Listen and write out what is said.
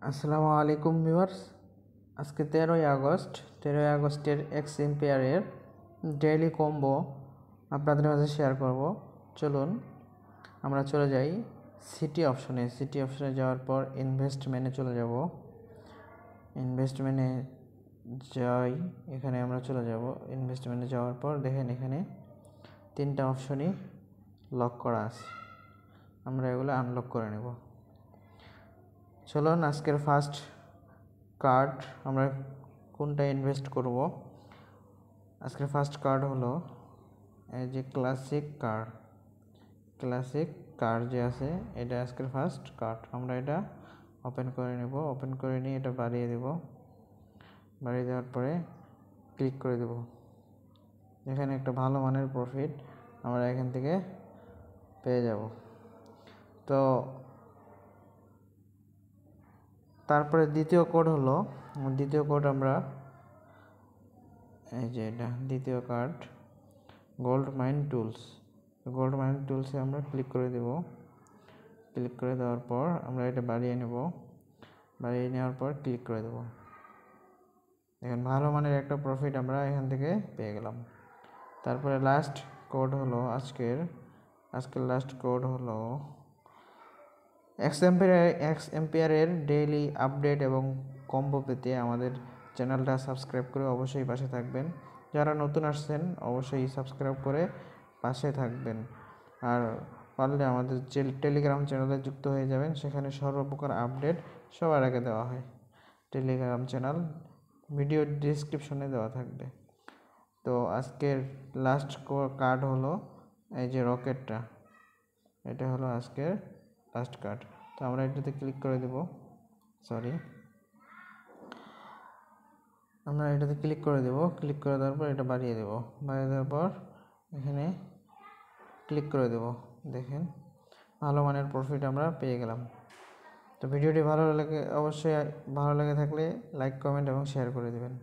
আসসালামু আলাইকুম ভিউয়ার্স। আজকে 13ই আগস্টের এক্স এম্পিয়ারের ডেইলি কম্বো আপনাদের মাঝে শেয়ার করব। চলুন আমরা চলে যাই সিটি অপশনে যাওয়ার পর ইনভেস্টমেন্টে চলে যাব। ইনভেস্টমেন্টে যাই, এখানে আমরা চলে যাব। ইনভেস্টমেন্টে যাওয়ার পর দেখেন এখানে 3টা অপশনই লক করা আছে, আমরা এগুলো আনলক করে নেব। চলুন আজকের ফার্স্ট কার্ড আমরা কোনটা ইনভেস্ট করব। আজকের ফার্স্ট কার্ড হলো এই যে ক্লাসিক কার্ড যে আছে, এটা আজকের ফার্স্ট কার্ড। আমরা এটা ওপেন করে নেব। ওপেন করে নিয়ে এটা বাড়িয়ে দেব। বাড়িয়ে দেওয়ার পরে ক্লিক করে দেব। এখানে একটা ভালো মানের প্রফিট আমরা এখান থেকে পেয়ে যাব। তো তারপরে দ্বিতীয় কোড আমরা এই যে এটা দ্বিতীয় কার্ড গোল্ড মাইন টুলসে আমরা ক্লিক করে দেব। ক্লিক করে দেওয়ার পর আমরা এটা বাড়িয়ে নেব। বাড়িয়ে নেওয়ার পর ক্লিক করে দেব। দেখেন ভালো মানের একটা প্রফিট আমরা এখান থেকে পেয়ে গেলাম। তারপরে লাস্ট কোড হলো আজকের লাস্ট কোড হলো এক্স এম্পিয়ারের ডেইলি আপডেট এবং কম্বো পেতে আমাদের চ্যানেলটা সাবস্ক্রাইব করে অবশ্যই পাশে থাকবেন। যারা নতুন আসছেন অবশ্যই সাবস্ক্রাইব করে পাশে থাকবেন। আর পারলে আমাদের টেলিগ্রাম চ্যানেলে যুক্ত হয়ে যাবেন, সেখানে সর্বপ্রকার আপডেট সবার আগে দেওয়া হয়। টেলিগ্রাম চ্যানেল ভিডিও ডেসক্রিপশনে দেওয়া থাকবে। তো আজকের লাস্ট কার্ড হলো এই যে রকেটটা, এটা হলো আজকের লাস্ট কার্ড। তো আমরা এটাতে ক্লিক করে দেব। আমরা এটাতে ক্লিক করে দেওয়ার পর এটা বাড়িয়ে দেব। বাড়িয়ে দেওয়ার পর এখানে ক্লিক করে দেব। দেখেন ভালো মানের প্রফিট আমরা পেয়ে গেলাম। তো ভিডিওটি ভালো লাগে থাকলে লাইক, কমেন্ট এবং শেয়ার করে দেবেন।